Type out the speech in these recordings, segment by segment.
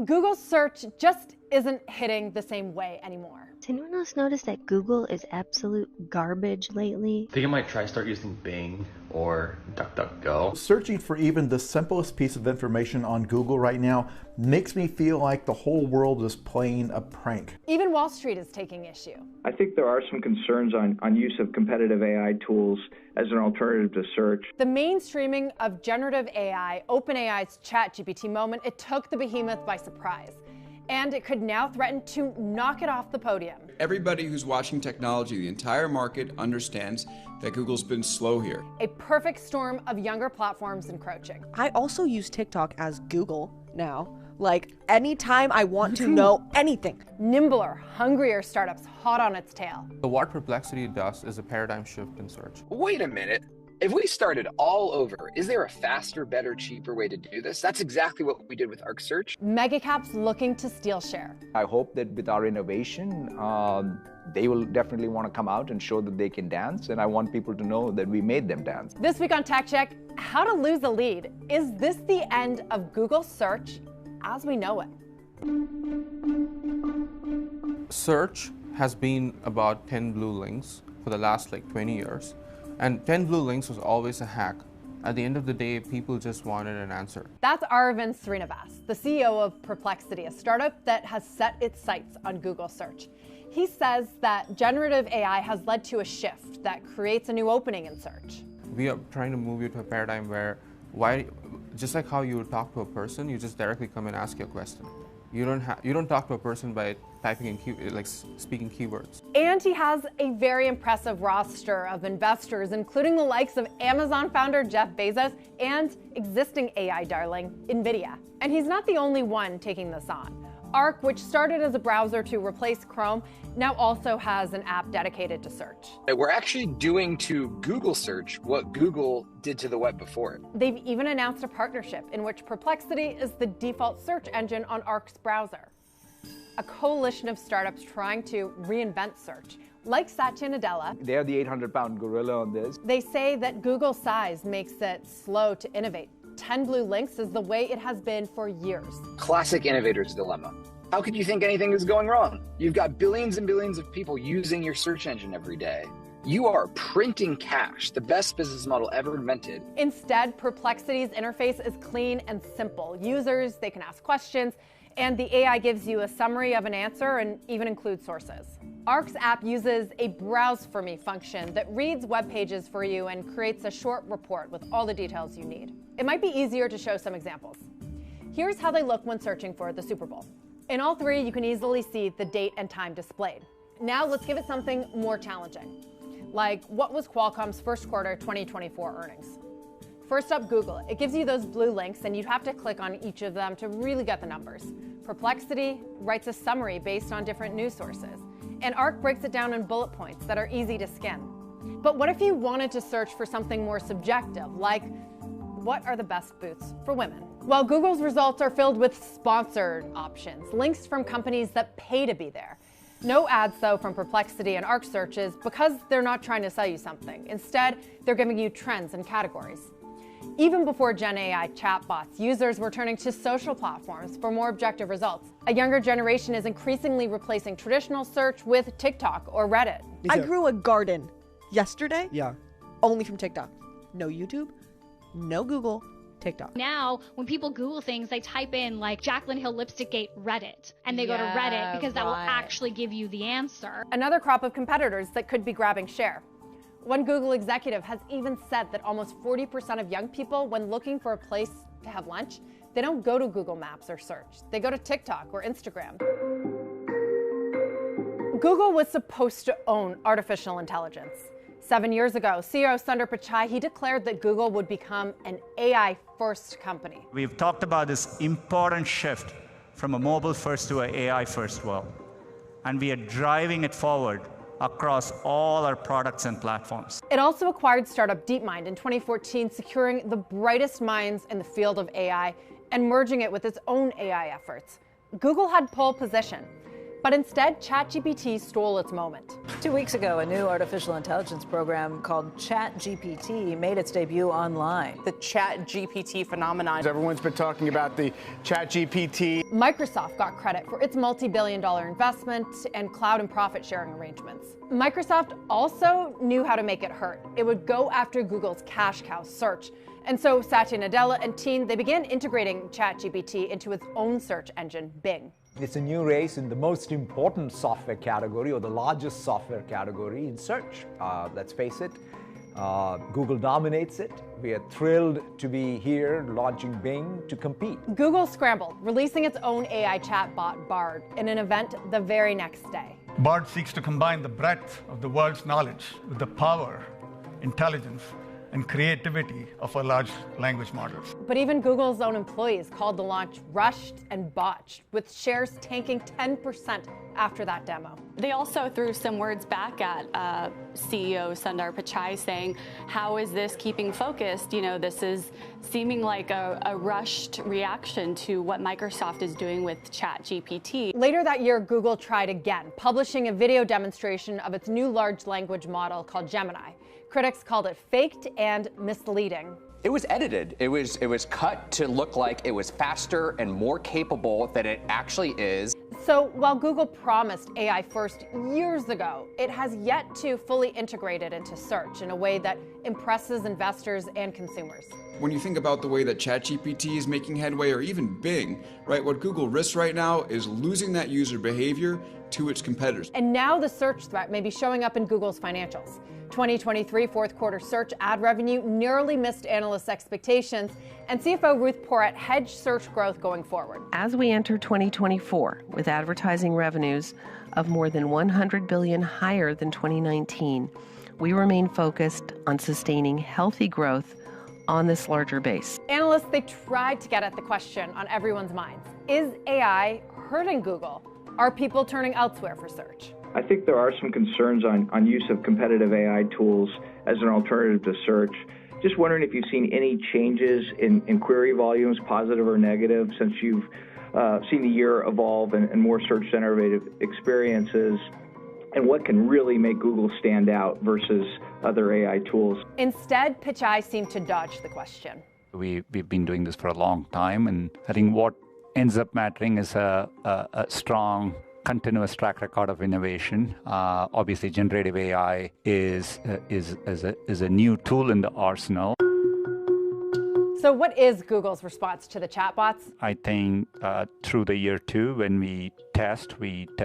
Google search just isn't hitting the same way anymore. Has anyone else noticed that Google is absolute garbage lately? I think I might try start using Bing or DuckDuckGo. Searching for even the simplest piece of information on Google right now makes me feel like the whole world is playing a prank. Even Wall Street is taking issue. I think there are some concerns on use of competitive AI tools as an alternative to search. The mainstreaming of generative AI, OpenAI's ChatGPT moment, it took the behemoth by surprise. And it could now threaten to knock it off the podium. Everybody who's watching technology, the entire market, understands that Google's been slow here. A perfect storm of younger platforms encroaching. I also use TikTok as Google now. Like, anytime I want to know anything. Nimbler, hungrier startups hot on its tail. So what Perplexity does is a paradigm shift in search. Wait a minute. If we started all over, is there a faster, better, cheaper way to do this? That's exactly what we did with Arc Search. Megacaps looking to steal share. I hope that with our innovation, they will definitely want to come out and show that they can dance, and I want people to know that we made them dance. This week on Tech Check, how to lose a lead. Is this the end of Google search as we know it? Search has been about 10 blue links for the last 20 years. And 10 blue links was always a hack. At the end of the day, people just wanted an answer. That's Aravind Srinivas, the CEO of Perplexity, a startup that has set its sights on Google search. He says that generative AI has led to a shift that creates a new opening in search. We are trying to move you to a paradigm where, just like how you would talk to a person, you just directly come and ask your question. You don't talk to a person by typing in speaking keywords. And he has a very impressive roster of investors, including the likes of Amazon founder Jeff Bezos and existing AI darling NVIDIA. And he's not the only one taking this on. Arc, which started as a browser to replace Chrome, now also has an app dedicated to search. We're actually doing to Google search what Google did to the web before it. They've even announced a partnership in which Perplexity is the default search engine on Arc's browser. A coalition of startups trying to reinvent search. Like Satya Nadella, They are the 800-pound gorilla on this. They say that Google's size makes it slow to innovate. 10 blue links is the way it has been for years. Classic innovator's dilemma. How could you think anything is going wrong? You've got billions and billions of people using your search engine every day. You are printing cash, the best business model ever invented. Instead, Perplexity's interface is clean and simple. Users, they can ask questions, and the AI gives you a summary of an answer and even includes sources. Arc's app uses a Browse For Me function that reads web pages for you and creates a short report with all the details you need. It might be easier to show some examples. Here's how they look when searching for the Super Bowl. In all three, you can easily see the date and time displayed. Now let's give it something more challenging, like what was Qualcomm's first quarter 2024 earnings? First up, Google. It gives you those blue links, and you'd have to click on each of them to really get the numbers. Perplexity writes a summary based on different news sources, and Arc breaks it down in bullet points that are easy to skim. But what if you wanted to search for something more subjective, like what are the best boots for women? Well, Google's results are filled with sponsored options, links from companies that pay to be there. No ads, though, from Perplexity and Arc searches because they're not trying to sell you something. Instead, they're giving you trends and categories. Even before Gen AI chatbots, users were turning to social platforms for more objective results. A younger generation is increasingly replacing traditional search with TikTok or Reddit. I grew a garden yesterday. Yeah. Only from TikTok. No YouTube, no Google, TikTok. Now, when people Google things, they type in like Jaclyn Hill Lipstick Gate Reddit, and they go to Reddit because that will actually give you the answer. Another crop of competitors that could be grabbing share. One Google executive has even said that almost 40% of young people, when looking for a place to have lunch, they don't go to Google Maps or search. They go to TikTok or Instagram. Google was supposed to own artificial intelligence. 7 years ago, CEO Sundar Pichai, he declared that Google would become an AI-first company. We've talked about this important shift from a mobile-first to an AI-first world, and we are driving it forward across all our products and platforms. It also acquired startup DeepMind in 2014, securing the brightest minds in the field of AI and merging it with its own AI efforts. Google had pole position, But instead, ChatGPT stole its moment. 2 weeks ago, a new artificial intelligence program called ChatGPT made its debut online. The ChatGPT phenomenon. Everyone's been talking about the ChatGPT. Microsoft got credit for its multi-billion-dollar investment and cloud and profit-sharing arrangements. Microsoft also knew how to make it hurt. It would go after Google's cash cow, search. And so Satya Nadella and team, they began integrating ChatGPT into its own search engine, Bing. It's a new race in the most important software category, or the largest software category in search. Let's face it, Google dominates it. We are thrilled to be here launching Bing to compete. Google scrambled, releasing its own AI chatbot, Bard, in an event the very next day. Bard seeks to combine the breadth of the world's knowledge with the power, intelligence, and creativity of our large language models. But even Google's own employees called the launch rushed and botched, with shares tanking 10% after that demo. They also threw some words back at CEO Sundar Pichai, saying, how is this keeping focused? You know, this is seeming like a rushed reaction to what Microsoft is doing with ChatGPT. Later that year, Google tried again, publishing a video demonstration of its new large language model called Gemini. Critics called it faked and misleading. It was edited. It was cut to look like it was faster and more capable than it actually is. So while Google promised AI first years ago, it has yet to fully integrate it into search in a way that impresses investors and consumers. When you think about the way that ChatGPT is making headway, or even Bing, right, what Google risks right now is losing that user behavior to its competitors. And now the search threat may be showing up in Google's financials. 2023 fourth quarter search ad revenue nearly missed analysts' expectations, and CFO Ruth Porat hedged search growth going forward. As we enter 2024 with advertising revenues of more than $100 billion higher than 2019, we remain focused on sustaining healthy growth on this larger base. Analysts, they tried to get at the question on everyone's minds. Is AI hurting Google? Are people turning elsewhere for search? I think there are some concerns on use of competitive AI tools as an alternative to search. Just wondering if you've seen any changes in query volumes, positive or negative, since you've seen the year evolve and more search-generated experiences, and what can really make Google stand out versus other AI tools. Instead, Pichai seemed to dodge the question. We've been doing this for a long time, and I think what ends up mattering is a strong, continuous track record of innovation. Obviously, generative AI is a new tool in the arsenal. So what is Google's response to the chatbots? I think through the year 2, when we test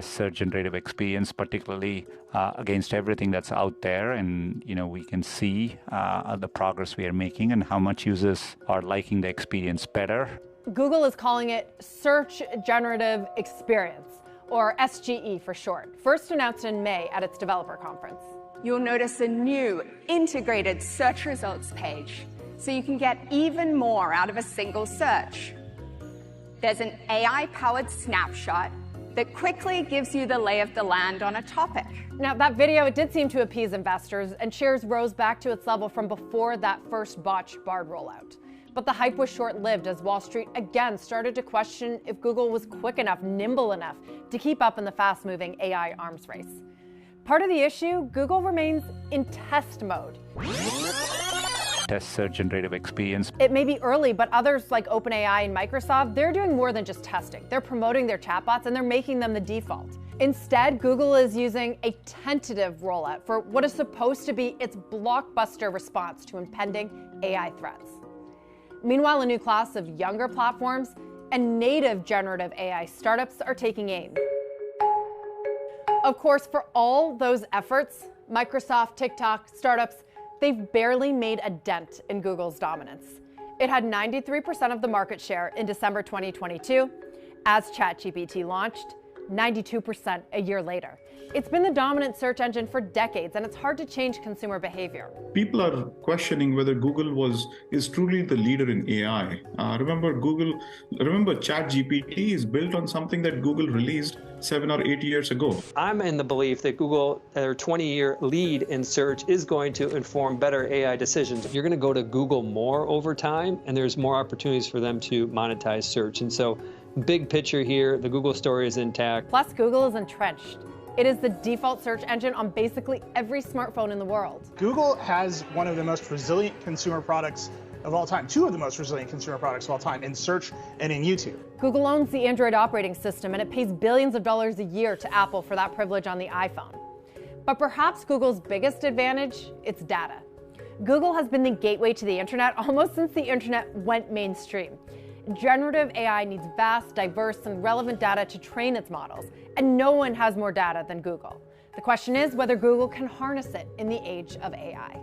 search generative experience, particularly against everything that's out there, and we can see the progress we are making and how much users are liking the experience better. Google is calling it Search Generative Experience, or SGE for short, first announced in May at its developer conference. You'll notice a new integrated search results page, so you can get even more out of a single search. There's an AI-powered snapshot that quickly gives you the lay of the land on a topic. Now, that video, it did seem to appease investors, and shares rose back to its level from before that first botched Bard rollout. But the hype was short-lived as Wall Street again started to question if Google was quick enough, nimble enough to keep up in the fast-moving AI arms race. Part of the issue, Google remains in test mode. Test search generative experience. It may be early, but others like OpenAI and Microsoft, they're doing more than just testing. They're promoting their chatbots and they're making them the default. Instead, Google is using a tentative rollout for what is supposed to be its blockbuster response to impending AI threats. Meanwhile, a new class of younger platforms and native generative AI startups are taking aim. Of course, for all those efforts, Microsoft, TikTok, startups, they've barely made a dent in Google's dominance. It had 93% of the market share in December 2022. As ChatGPT launched, 92% a year later. It's been the dominant search engine for decades, and it's hard to change consumer behavior. People are questioning whether Google is truly the leader in AI. Remember ChatGPT is built on something that Google released 7 or 8 years ago. I'm in the belief that Google, their 20-year lead in search, is going to inform better AI decisions. You're going to go to Google more over time, and there's more opportunities for them to monetize search. And so big picture here, the Google story is intact. Plus, Google is entrenched. It is the default search engine on basically every smartphone in the world. Google has one of the most resilient consumer products of all time, two of the most resilient consumer products of all time, in search and in YouTube. Google owns the Android operating system, and it pays billions of dollars a year to Apple for that privilege on the iPhone. But perhaps Google's biggest advantage, its data. Google has been the gateway to the internet almost since the internet went mainstream. Generative AI needs vast, diverse, and relevant data to train its models, and no one has more data than Google. The question is whether Google can harness it in the age of AI.